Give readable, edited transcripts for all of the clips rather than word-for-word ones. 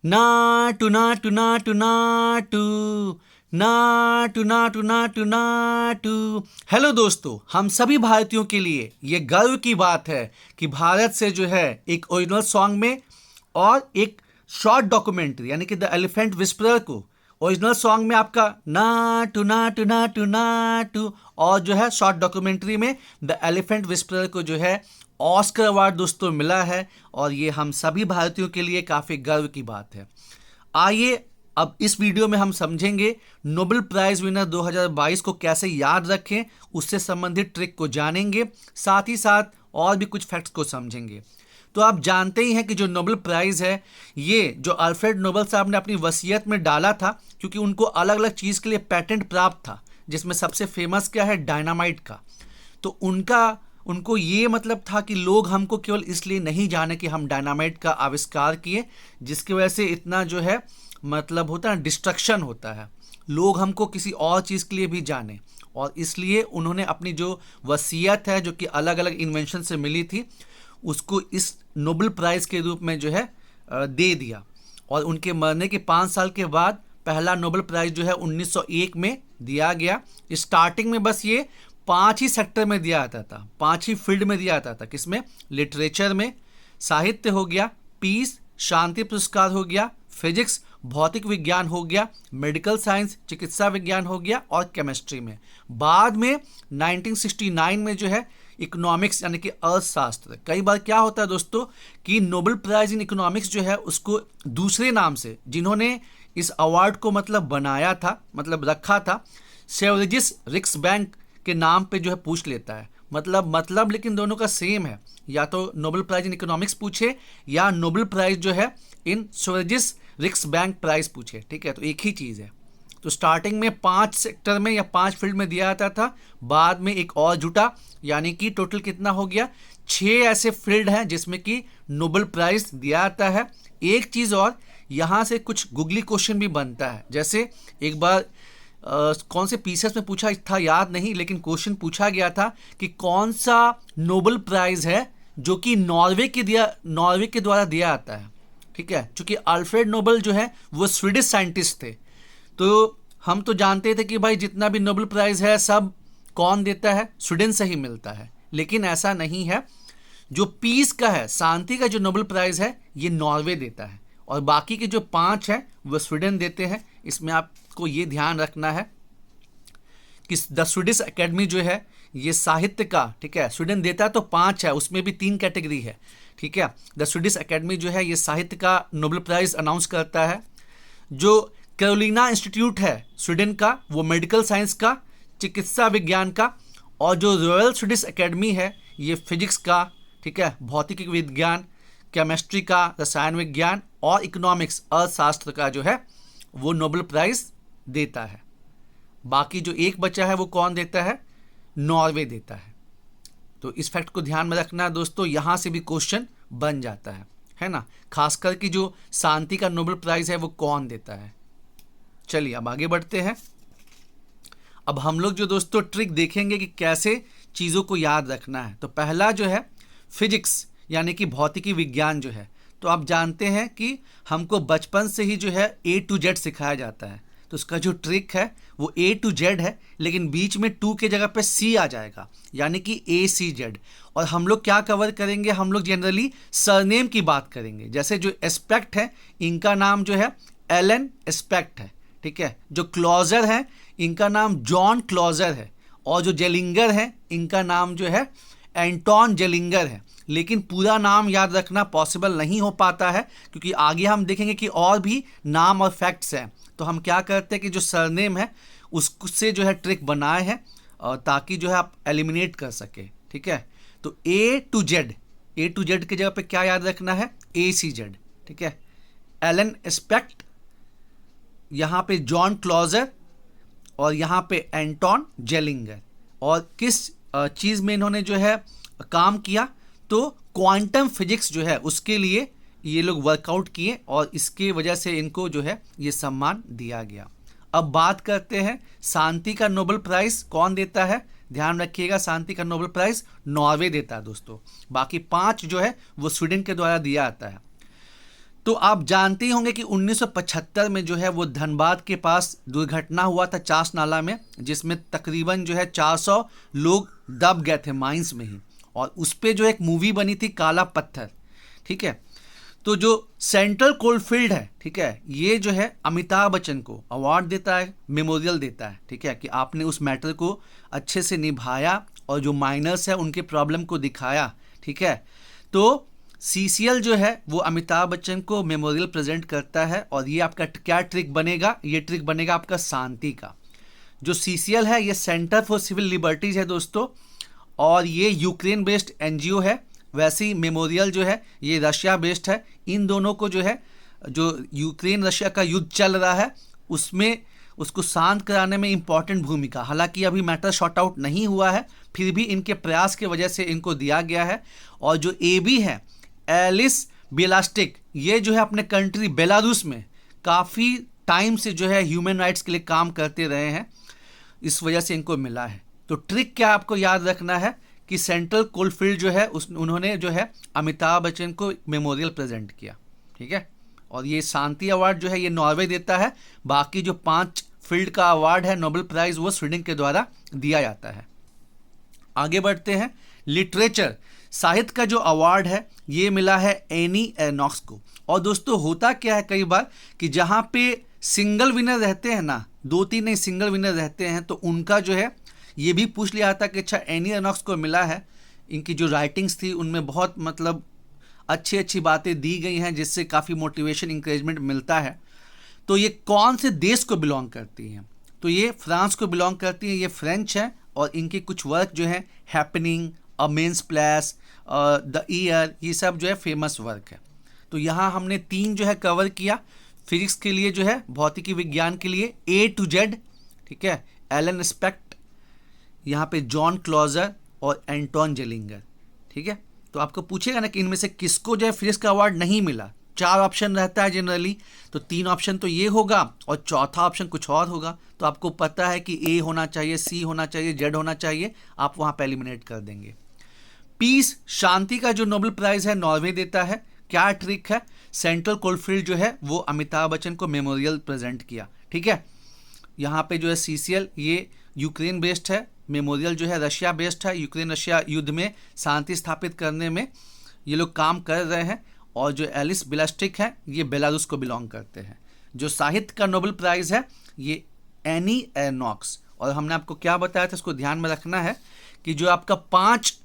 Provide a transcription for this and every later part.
Naatu Naatu Naatu Naatu Naatu Naatu Naatu Naatu. Hello दोस्तों, हम सभी भारतीयों के लिए ये गर्व की बात है कि भारत से जो है एक ओरिजिनल सॉन्ग में और एक शॉर्ट डॉक्यूमेंट्री यानी कि द एलिफेंट विस्परर को ओरिजिनल सॉन्ग में आपका नाटू नाटू नाटू नाटू और जो है शॉर्ट डॉक्यूमेंट्री में द एलिफेंट विस्परर को जो है ऑस्कर अवार्ड दोस्तों मिला है। और ये हम सभी भारतीयों के लिए काफ़ी गर्व की बात है। आइए अब इस वीडियो में हम समझेंगे नोबेल प्राइज विनर 2022 को कैसे याद रखें, उससे संबंधित ट्रिक को जानेंगे, साथ ही साथ और भी कुछ फैक्ट्स को समझेंगे। तो आप जानते ही हैं कि जो नोबेल प्राइज़ है ये जो अल्फ्रेड नोबेल साहब ने अपनी वसीयत में डाला था, क्योंकि उनको अलग अलग चीज़ के लिए पेटेंट प्राप्त था, जिसमें सबसे फेमस क्या है, डायनामाइट का। तो उनको ये मतलब था कि लोग हमको केवल इसलिए नहीं जाने कि हम डायनामाइट का आविष्कार किए, जिसकी वजह से इतना जो है मतलब होता है डिस्ट्रक्शन होता है, लोग हमको किसी और चीज़ के लिए भी जाने। और इसलिए उन्होंने अपनी जो वसीयत है जो कि अलग अलग इन्वेंशन से मिली थी उसको इस नोबेल प्राइज़ के रूप में जो है दे दिया। और उनके मरने के 5 साल के बाद पहला नोबेल प्राइज़ जो है 1901 में दिया गया। स्टार्टिंग में बस ये 5 ही सेक्टर में दिया जाता था, 5 ही फील्ड में दिया जाता था। किसमें? लिटरेचर में, साहित्य हो गया, पीस शांति पुरस्कार हो गया, फिजिक्स भौतिक विज्ञान हो गया, मेडिकल साइंस चिकित्सा विज्ञान हो गया और केमिस्ट्री में। बाद में 1969 में जो है इकोनॉमिक्स यानी कि अर्थशास्त्र। कई बार क्या होता है दोस्तों कि नोबेल प्राइज इन इकोनॉमिक्स जो है उसको दूसरे नाम से जिन्होंने इस अवार्ड को मतलब बनाया था, मतलब रखा था, सेवरेजिस रिक्सबैंक के नाम पे जो है पूछ लेता है। मतलब लेकिन दोनों का सेम है, या तो नोबेल प्राइज इन इकोनॉमिक्स पूछे या नोबेल प्राइज जो है इन सेवरेजिस रिक्सबैंक प्राइज पूछे। ठीक है, तो एक ही चीज़ है। तो स्टार्टिंग में 5 सेक्टर में या 5 फील्ड में दिया जाता था, बाद में एक और जुटा, यानी कि टोटल कितना हो गया, 6 ऐसे फील्ड हैं जिसमें कि नोबेल प्राइज दिया जाता है। एक चीज़ और, यहाँ से कुछ गूगली क्वेश्चन भी बनता है। जैसे एक बार कौन से पीसेस में पूछा था याद नहीं, लेकिन क्वेश्चन पूछा गया था कि कौन सा नोबेल प्राइज है जो कि नॉर्वे के द्वारा दिया जाता है। ठीक है, क्योंकि अल्फ्रेड नोबेल जो है वो स्वीडिश साइंटिस्ट थे। तो हम तो जानते थे कि भाई जितना भी नोबेल प्राइज़ है सब कौन देता है, स्वीडन से ही मिलता है। लेकिन ऐसा नहीं है, जो पीस का है, शांति का जो नोबेल प्राइज़ है ये नॉर्वे देता है, और बाकी के जो 5 हैं वो स्वीडन देते हैं। इसमें आपको ये ध्यान रखना है कि द स्वीडिश एकेडमी जो है ये साहित्य का, ठीक है, स्वीडन देता है तो 5 है, उसमें भी 3 कैटेगरी है। ठीक है, द स्वीडिश एकेडमी जो है ये साहित्य का नोबेल प्राइज़ अनाउंस करता है। जो कैरोलिना इंस्टीट्यूट है स्वीडन का वो मेडिकल साइंस का, चिकित्सा विज्ञान का, और जो रॉयल स्वीडिश एकेडमी है ये फिजिक्स का, ठीक है, भौतिक विज्ञान, केमिस्ट्री का, रसायन विज्ञान और इकोनॉमिक्स अर्थशास्त्र का जो है वो नोबेल प्राइज़ देता है। बाकी जो एक बचा है वो कौन देता है, नॉर्वे देता है। तो इस फैक्ट को ध्यान में रखना दोस्तों, यहाँ से भी क्वेश्चन बन जाता है ना, खासकर कि जो शांति का नोबेल प्राइज़ है वो कौन देता है। चलिए अब आगे बढ़ते हैं। अब हम लोग जो दोस्तों ट्रिक देखेंगे कि कैसे चीज़ों को याद रखना है। तो पहला जो है फिजिक्स यानी कि भौतिकी विज्ञान जो है, तो आप जानते हैं कि हमको बचपन से ही जो है A to Z सिखाया जाता है। तो उसका जो ट्रिक है वो A to Z है, लेकिन बीच में 2 के जगह पे C आ जाएगा, यानी कि ACZ। और हम लोग क्या कवर करेंगे, हम लोग जनरली सरनेम की बात करेंगे। जैसे जो एस्पेक्ट है इनका नाम जो है एलन एस्पेक्ट है। ठीक है, जो क्लॉजर है इनका नाम जॉन क्लॉजर है, और जो जेलिंगर है इनका नाम जो है एंटोन जेलिंगर है। लेकिन पूरा नाम याद रखना पॉसिबल नहीं हो पाता है, क्योंकि आगे हम देखेंगे कि और भी नाम और फैक्ट्स हैं। तो हम क्या करते हैं कि जो सरनेम है उससे जो है ट्रिक बनाए हैं, ताकि जो है आप एलिमिनेट कर सके। ठीक है, तो A to Z के जगह पे क्या याद रखना है, ACZ। ठीक है, एलन एस्पेक्ट, यहाँ पे जॉन क्लॉजर और यहाँ पे एंटोन जेलिंगर। और किस चीज़ में इन्होंने जो है काम किया, तो क्वांटम फिजिक्स जो है उसके लिए ये लोग वर्कआउट किए, और इसके वजह से इनको जो है ये सम्मान दिया गया। अब बात करते हैं शांति का नोबेल प्राइज़ कौन देता है। ध्यान रखिएगा, शांति का नोबेल प्राइज़ नॉर्वे देता है दोस्तों, बाकी 5 जो है वो स्वीडन के द्वारा दिया जाता है। तो आप जानते ही होंगे कि 1975 में जो है वो धनबाद के पास दुर्घटना हुआ था चास नाला में, जिसमें तकरीबन जो है 400 लोग दब गए थे माइंस में ही, और उस पर जो एक मूवी बनी थी काला पत्थर। ठीक है, तो जो सेंट्रल कोलफील्ड है, ठीक है, ये जो है अमिताभ बच्चन को अवार्ड देता है, मेमोरियल देता है, ठीक है, कि आपने उस मैटर को अच्छे से निभाया और जो माइनर्स है उनके प्रॉब्लम को दिखाया। ठीक है, तो सीसीएल जो है वो अमिताभ बच्चन को मेमोरियल प्रेजेंट करता है, और ये आपका क्या ट्रिक बनेगा, ये ट्रिक बनेगा आपका शांति का। जो सीसीएल है ये सेंटर फॉर सिविल लिबर्टीज है दोस्तों, और ये यूक्रेन बेस्ड एनजीओ है। वैसे ही मेमोरियल जो है ये रशिया बेस्ड है। इन दोनों को जो है, जो यूक्रेन रशिया का युद्ध चल रहा है उसमें उसको शांत कराने में इंपॉर्टेंट भूमिका, हालांकि अभी मैटर शॉर्ट आउट नहीं हुआ है, फिर भी इनके प्रयास की वजह से इनको दिया गया है। और जो एबी है एलिस बिलास्टिक, ये जो है अपने कंट्री बेलारूस में काफ़ी टाइम से जो है ह्यूमन राइट्स के लिए काम करते रहे हैं, इस वजह से इनको मिला है। तो ट्रिक क्या आपको याद रखना है कि सेंट्रल कोलफील्ड जो है उन्होंने जो है अमिताभ बच्चन को मेमोरियल प्रेजेंट किया। ठीक है, और ये शांति अवार्ड जो है ये नॉर्वे देता है, बाकी जो 5 फील्ड का अवार्ड है नोबेल प्राइज़ वो स्वीडन के द्वारा दिया जाता है। आगे बढ़ते हैं, लिटरेचर साहित्य का जो अवार्ड है ये मिला है एनी एर्नॉक्स को। और दोस्तों होता क्या है कई बार कि जहाँ पे सिंगल विनर रहते हैं ना, 2-3 नहीं सिंगल विनर रहते हैं, तो उनका जो है ये भी पूछ लिया था कि अच्छा एनी एर्नॉक्स को मिला है, इनकी जो राइटिंग्स थी उनमें बहुत मतलब अच्छी अच्छी बातें दी गई हैं जिससे काफ़ी मोटिवेशन इंकरेजमेंट मिलता है। तो ये कौन से देश को बिलोंग करती हैं, तो ये फ्रांस को बिलोंग करती हैं, ये फ्रेंच है, और इनके कुछ वर्क जो है happening, a men's place, the year, ये सब जो है फेमस वर्क है। तो यहाँ हमने 3 जो है कवर किया, फिजिक्स के लिए जो है भौतिकी विज्ञान के लिए A to Z, ठीक है, एलन स्पेक्ट, यहाँ पे जॉन क्लॉजर और एंटोन जेलिंगर। ठीक है, तो आपको पूछेगा ना कि इनमें से किसको जो है फिजिक्स का अवार्ड नहीं मिला, 4 ऑप्शन रहता है जनरली, तो 3 ऑप्शन तो ये होगा और चौथा ऑप्शन कुछ और होगा। तो आपको पता है कि A होना चाहिए, C होना चाहिए, Z होना चाहिए, आप वहाँ पे एलिमिनेट कर देंगे। पीस शांति का जो नोबेल प्राइज़ है नॉर्वे देता है। क्या ट्रिक है, सेंट्रल कोलफील्ड जो है वो अमिताभ बच्चन को मेमोरियल प्रेजेंट किया। ठीक है, यहाँ पे जो है सीसीएल ये यूक्रेन बेस्ड है, मेमोरियल जो है रशिया बेस्ड है, यूक्रेन रशिया युद्ध में शांति स्थापित करने में ये लोग काम कर रहे हैं। और जो एलिस बिलास्टिक है ये बेलारूस को बिलोंग करते हैं। जो साहित्य का नोबेल प्राइज़ है ये एनी एर्नॉक्स। और हमने आपको क्या बताया था इसको ध्यान में रखना है कि जो आपका 5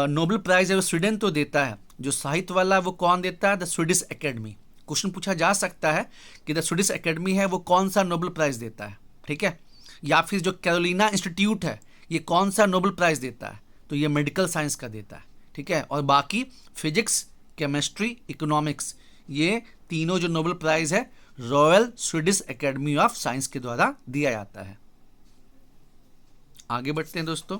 नोबेल प्राइज़ है वो स्वीडन तो देता है, जो साहित्य वाला वो कौन देता है, द स्वीडिश एकेडमी। क्वेश्चन पूछा जा सकता है कि द स्वीडिश एकेडमी है वो कौन सा नोबेल प्राइज़ देता है। ठीक है, या फिर जो कैरोलिना इंस्टीट्यूट है ये कौन सा नोबेल प्राइज़ देता है, तो ये मेडिकल साइंस का देता है। ठीक है, और बाकी फिजिक्स, केमिस्ट्री, इकोनॉमिक्स, ये तीनों जो नोबेल प्राइज़ है royal Swedish academy of science के द्वारा दिया जाता है। आगे बढ़ते हैं दोस्तों,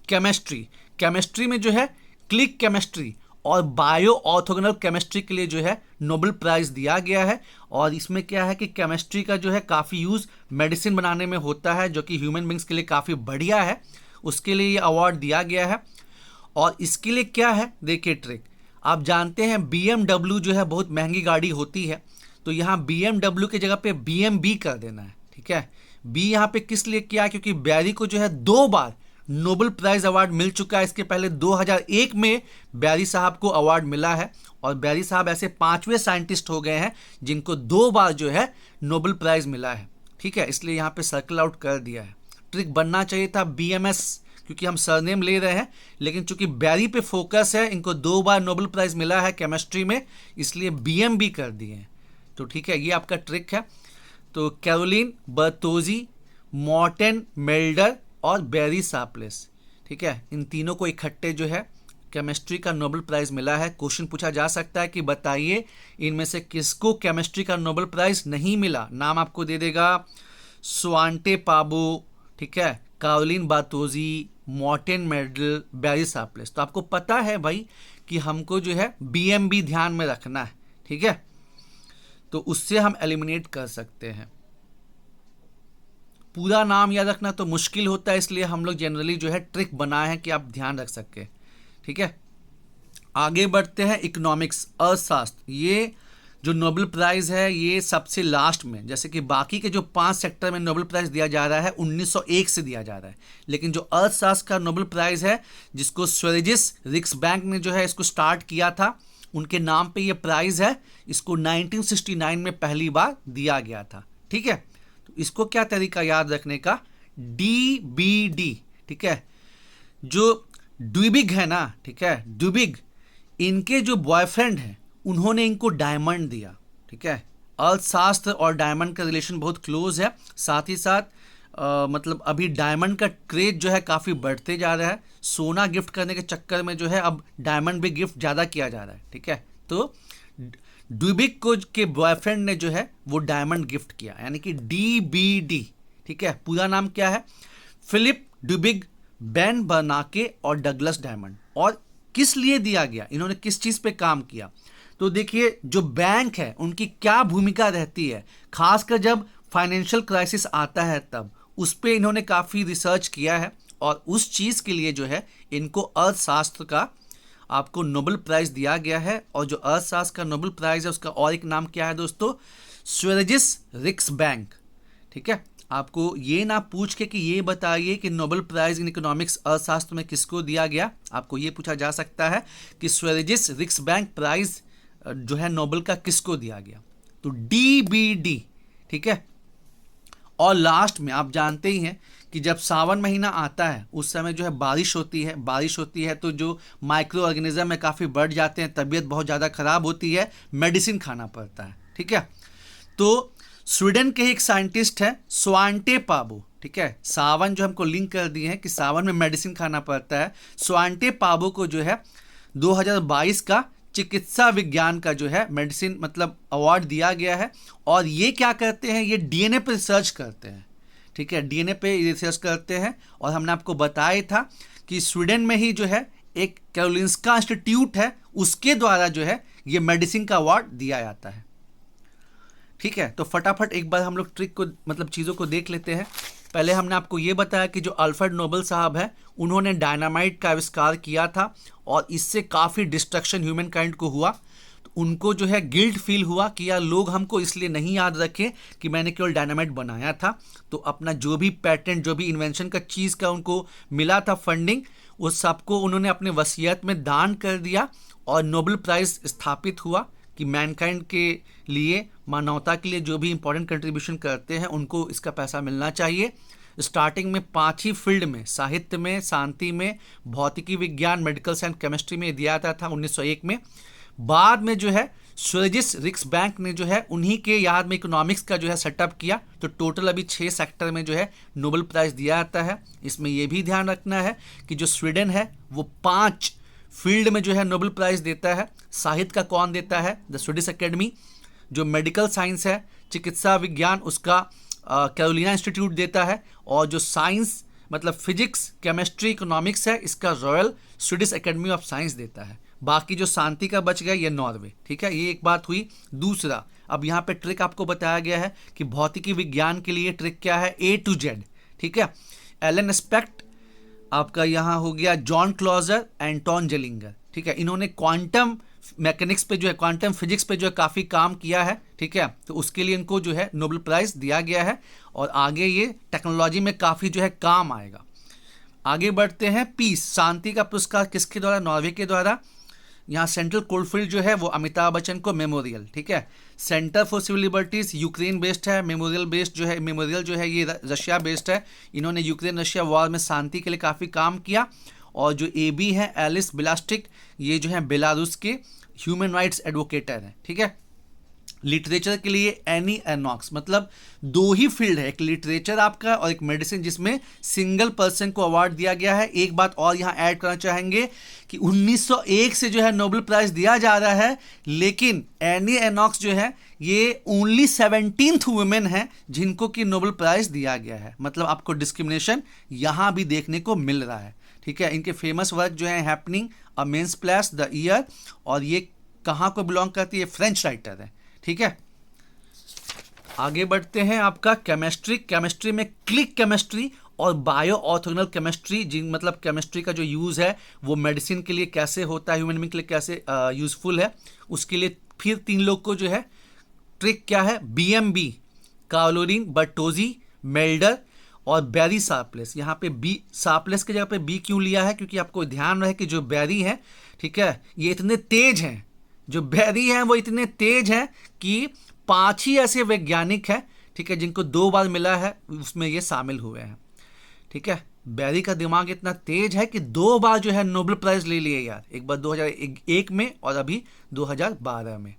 केमिस्ट्री में जो है क्लिक केमिस्ट्री और बायो ऑर्थोगोनल केमिस्ट्री के लिए जो है नोबेल प्राइज़ दिया गया है। और इसमें क्या है कि केमिस्ट्री का जो है काफ़ी यूज़ मेडिसिन बनाने में होता है, जो कि ह्यूमन बींग्स के लिए काफ़ी बढ़िया है, उसके लिए ये अवार्ड दिया गया है। और इसके लिए क्या है, देखिए ट्रिक, आप जानते हैं BMW जो है बहुत महंगी गाड़ी होती है, तो यहाँ BMW की जगह पे BMB कर देना है। ठीक है, बी यहाँ पे किस लिए किया, क्योंकि बैरी को जो है 2 बार नोबेल प्राइज़ अवार्ड मिल चुका है। इसके पहले 2001 में बैरी साहब को अवार्ड मिला है, और बैरी साहब ऐसे 5वें साइंटिस्ट हो गए हैं जिनको 2 बार जो है नोबेल प्राइज़ मिला है। ठीक है, इसलिए यहाँ पे सर्कल आउट कर दिया है। ट्रिक बनना चाहिए था BMS, क्योंकि हम सरनेम ले रहे हैं, लेकिन चूंकि बैरी पे फोकस है, इनको 2 बार नोबेल प्राइज़ मिला है केमिस्ट्री में, इसलिए BMB कर दिए हैं। तो ठीक है, ये आपका ट्रिक है। तो कैरोलिन बर्तोजी, मॉर्टेन मेल्डर और बैरी सापलेस, ठीक है, इन तीनों को इकट्ठे जो है केमिस्ट्री का नोबेल प्राइज़ मिला है। क्वेश्चन पूछा जा सकता है कि बताइए इनमें से किसको केमिस्ट्री का नोबेल प्राइज़ नहीं मिला। नाम आपको दे देगा स्वांटे पाबो, ठीक है, कैरोलिन बातोजी, मॉर्टेन मेडल, बैरी सापलेस। तो आपको पता है भाई कि हमको जो है BMB ध्यान में रखना है। ठीक है, तो उससे हम एलिमिनेट कर सकते हैं। पूरा नाम याद रखना तो मुश्किल होता है, इसलिए हम लोग जनरली जो है ट्रिक बनाए हैं कि आप ध्यान रख सकें। ठीक है, आगे बढ़ते हैं इकोनॉमिक्स, अर्थशास्त्र। ये जो नोबेल प्राइज़ है ये सबसे लास्ट में, जैसे कि बाकी के जो 5 सेक्टर में नोबेल प्राइज़ दिया जा रहा है 1901 से दिया जा रहा है, लेकिन जो अर्थशास्त्र का नोबेल प्राइज़ है जिसको स्वेरिजिस रिक्सबैंक ने जो है इसको स्टार्ट किया था, उनके नाम पे ये प्राइज़ है। इसको 1969 में पहली बार दिया गया था। ठीक है, तो इसको क्या तरीका याद रखने का, DBD। ठीक है, जो ड्यूबिग है ना, ठीक है, ड्यूबिग, इनके जो बॉयफ्रेंड हैं उन्होंने इनको डायमंड दिया। ठीक है, अर्थशास्त्र और डायमंड का रिलेशन बहुत क्लोज है। साथ ही साथ मतलब अभी डायमंड का क्रेज जो है काफ़ी बढ़ते जा रहा है। सोना गिफ्ट करने के चक्कर में जो है अब डायमंड भी गिफ्ट ज़्यादा किया जा रहा है। ठीक है, तो ड्यूबिक को के बॉयफ्रेंड ने जो है वो डायमंड गिफ्ट किया, यानी कि DBD। ठीक है, पूरा नाम क्या है, फिलिप ड्यूबिग, बेन बर्नाके और डगलस डायमंड। और किस लिए दिया गया, इन्होंने किस चीज़ पे काम किया, तो देखिए जो बैंक है उनकी क्या भूमिका रहती है, खासकर जब फाइनेंशियल क्राइसिस आता है तब उस पर इन्होंने काफ़ी रिसर्च किया है और उस चीज़ के लिए जो है इनको अर्थशास्त्र का आपको नोबेल प्राइज़ दिया गया है। और जो अर्थशास्त्र का नोबेल प्राइज़ है उसका और एक नाम क्या है दोस्तों, स्वेरिजिस रिक्सबैंक। ठीक है, आपको ये ना पूछ के कि ये बताइए कि नोबेल प्राइज़ इन इकोनॉमिक्स अर्थशास्त्र में किसको दिया गया, आपको ये पूछा जा सकता है कि स्वेरिजिस रिक्सबैंक प्राइज़ जो है नोबेल का किसको दिया गया, तो DBD। ठीक है, और लास्ट में आप जानते ही हैं कि जब सावन महीना आता है उस समय जो है बारिश होती है तो जो माइक्रो ऑर्गेनिज्म है काफ़ी बढ़ जाते हैं, तबीयत बहुत ज़्यादा ख़राब होती है, मेडिसिन खाना पड़ता है। ठीक है, तो स्वीडन के एक साइंटिस्ट हैं स्वांटे पाबो। ठीक है, सावन जो हमको लिंक कर दिए हैं कि सावन में मेडिसिन खाना पड़ता है, स्वांटे पाबो को जो है 2022 का चिकित्सा विज्ञान का जो है मेडिसिन मतलब अवार्ड दिया गया है। और ये क्या करते हैं, ये DNA पे रिसर्च करते हैं। ठीक है, DNA पे रिसर्च करते हैं और हमने आपको बताया था कि स्वीडन में ही जो है एक कैरोलिंस्का इंस्टीट्यूट है, उसके द्वारा जो है ये मेडिसिन का अवार्ड दिया जाता है। ठीक है, तो फटाफट एक बार हम लोग ट्रिक को मतलब चीज़ों को देख लेते हैं। पहले हमने आपको ये बताया कि जो अल्फ्रेड नोबेल साहब है उन्होंने डायनामाइट का आविष्कार किया था और इससे काफ़ी डिस्ट्रक्शन ह्यूमन काइंड को हुआ। तो उनको जो है गिल्ट फील हुआ कि यार लोग हमको इसलिए नहीं याद रखे कि मैंने केवल डायनामाइट बनाया था। तो अपना जो भी पैटेंट, जो भी इन्वेंशन का चीज़ का उनको मिला था फंडिंग, उस सबको उन्होंने अपने वसीयत में दान कर दिया और नोबेल प्राइज़ स्थापित हुआ कि मैनकाइंड के लिए, मानवता के लिए जो भी इंपॉर्टेंट कंट्रीब्यूशन करते हैं उनको इसका पैसा मिलना चाहिए। स्टार्टिंग में 5 ही फील्ड में, साहित्य में, शांति में, भौतिकी विज्ञान, मेडिकल साइंस, केमिस्ट्री में दिया जाता था 1901 में। बाद में जो है स्वेरिजिस रिक्सबैंक ने जो है उन्हीं के याद में इकोनॉमिक्स का जो है सेटअप किया। तो टोटल अभी 6 सेक्टर में जो है नोबेल प्राइज़ दिया जाता है। इसमें यह भी ध्यान रखना है कि जो स्वीडन है वो 5 फील्ड में जो है नोबेल प्राइज़ देता है। साहित्य का कौन देता है, द स्वीडिश एकेडमी। जो मेडिकल साइंस है, चिकित्सा विज्ञान, उसका कैरोलिना इंस्टीट्यूट देता है। और जो साइंस मतलब फिजिक्स, केमिस्ट्री, इकोनॉमिक्स है, इसका royal Swedish academy of science देता है। बाकी जो शांति का बच गया ये नॉर्वे। ठीक है, ये एक बात हुई। दूसरा, अब यहाँ पे ट्रिक आपको बताया गया है कि भौतिकी विज्ञान के लिए ट्रिक क्या है, A to Z। ठीक है, एलन स्पेक्ट आपका यहाँ हो गया, जॉन क्लॉजर, एंटोन जेलिंगर। ठीक है, इन्होंने क्वांटम मैकेनिक्स पे जो है, क्वांटम फिजिक्स पे जो है काफ़ी काम किया है। ठीक है, तो उसके लिए इनको जो है नोबेल प्राइज़ दिया गया है और आगे ये टेक्नोलॉजी में काफ़ी जो है काम आएगा। आगे बढ़ते हैं, पीस, शांति का पुरस्कार किसके द्वारा, नॉर्वे के द्वारा। यहाँ सेंट्रल कोलफील्ड जो है वो अमिताभ बच्चन को मेमोरियल। ठीक है, centre for civil liberties Ukraine based है, मेमोरियल जो है ये रशिया बेस्ड है। इन्होंने यूक्रेन रशिया वॉर में शांति के लिए काफ़ी काम किया। और जो AB है, एलिस बिलास्टिक, ये जो है बेलारूस के ह्यूमन राइट्स एडवोकेटर हैं। ठीक है, लिटरेचर के लिए एनी एनॉक्स, मतलब 2 ही फील्ड है, एक लिटरेचर आपका और एक मेडिसिन, जिसमें सिंगल पर्सन को अवार्ड दिया गया है। एक बात और यहाँ ऐड करना चाहेंगे कि 1901 से जो है नोबेल प्राइज़ दिया जा रहा है, लेकिन एनी एनॉक्स जो है ये ओनली 17th वुमेन है जिनको कि नोबेल प्राइज़ दिया गया है। मतलब आपको डिस्क्रिमिनेशन यहाँ भी देखने को मिल रहा है। ठीक है, इनके फेमस वर्क जो है happening, a men's place, the year, और ये कहाँ को बिलोंग करती है, फ्रेंच राइटर है। ठीक है, आगे बढ़ते हैं। आपका केमिस्ट्री में क्लिक केमिस्ट्री और बायो ऑर्थोगोनल केमिस्ट्री, जिन मतलब केमिस्ट्री का जो यूज़ है वो मेडिसिन के लिए कैसे होता है, ह्यूमन बीइंग के लिए कैसे यूज़फुल है, उसके लिए फिर 3 लोग को जो है ट्रिक क्या है, BMB, कार्लोलिन बर्टोजी, मेल्डर और बैरी शार्पलेस। यहाँ पे बी शार्पलेस की जगह पे बी क्यों लिया है, क्योंकि आपको ध्यान रहे कि जो बैरी है, ठीक है, ये इतने तेज हैं, जो बैरी हैं वो इतने तेज हैं कि 5 ही ऐसे वैज्ञानिक हैं, ठीक है, जिनको 2 बार मिला है, उसमें ये शामिल हुए हैं। ठीक है, बैरी का दिमाग इतना तेज है कि 2 बार जो है नोबेल प्राइज ले लिए यार, एक बार 2001 में और अभी 2012 में।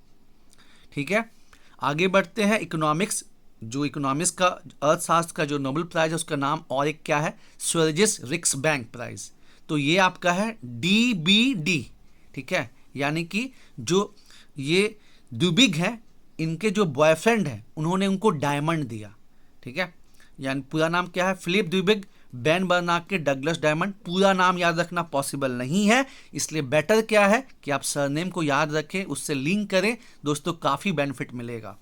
ठीक है, आगे बढ़ते हैं। इकोनॉमिक्स, जो इकोनॉमिक्स का अर्थशास्त्र का जो नोबेल प्राइज है उसका नाम और एक क्या है, स्वेरिजेस रिक्सबैंक प्राइज। तो ये आपका है DBD। ठीक है, यानी कि जो ये दुबिग है, इनके जो बॉयफ्रेंड है उन्होंने उनको डायमंड दिया। ठीक है, यानी पूरा नाम क्या है, फिलिप दुबिग बैन बर्नाक के डगलस डायमंड। पूरा नाम याद रखना पॉसिबल नहीं है, इसलिए बेटर क्या है कि आप सरनेम को याद रखें, उससे लिंक करें दोस्तों, काफ़ी बेनिफिट मिलेगा।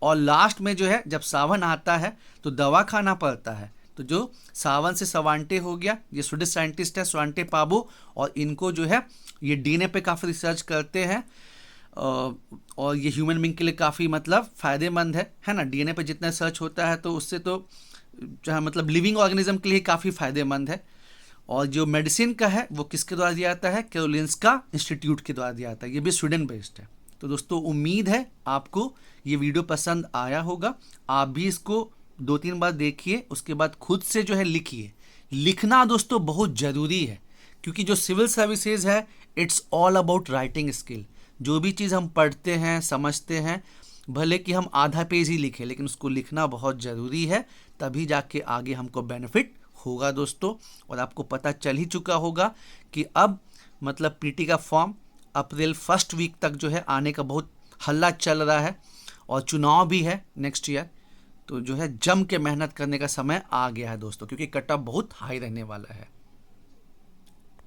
और लास्ट में जो है जब सावन आता है तो दवा खाना पड़ता है, तो जो सावन से सवांटे हो गया, ये स्वीडिश साइंटिस्ट है स्वांटे पाबो, और इनको जो है ये DNA पे काफ़ी रिसर्च करते हैं, और ये ह्यूमन बीइंग के लिए काफ़ी मतलब फ़ायदेमंद है ना। DNA पे जितना रिसर्च होता है तो उससे तो जहाँ मतलब लिविंग ऑर्गेनिज्म के लिए काफ़ी फ़ायदेमंद है। और जो मेडिसिन का है वो किसके द्वारा दिया जाता है, कैरोलिंस्का इंस्टीट्यूट के द्वारा दिया जाता है, ये भी स्वीडन बेस्ड है। तो दोस्तों उम्मीद है आपको ये वीडियो पसंद आया होगा, आप भी इसको 2-3 बार देखिए, उसके बाद खुद से जो है लिखिए। लिखना दोस्तों बहुत ज़रूरी है, क्योंकि जो सिविल सर्विसेज है it's all about writing skill. जो भी चीज़ हम पढ़ते हैं समझते हैं, भले कि हम आधा पेज ही लिखें, लेकिन उसको लिखना बहुत ज़रूरी है, तभी जाके आगे हमको बेनिफिट होगा दोस्तों। और आपको पता चल ही चुका होगा कि अब मतलब PT का फॉर्म अप्रैल 1 वीक तक जो है आने का बहुत हल्ला चल रहा है, और चुनाव भी है नेक्स्ट ईयर, तो जो है जम के मेहनत करने का समय आ गया है दोस्तों, क्योंकि कट ऑफ बहुत हाई रहने वाला है।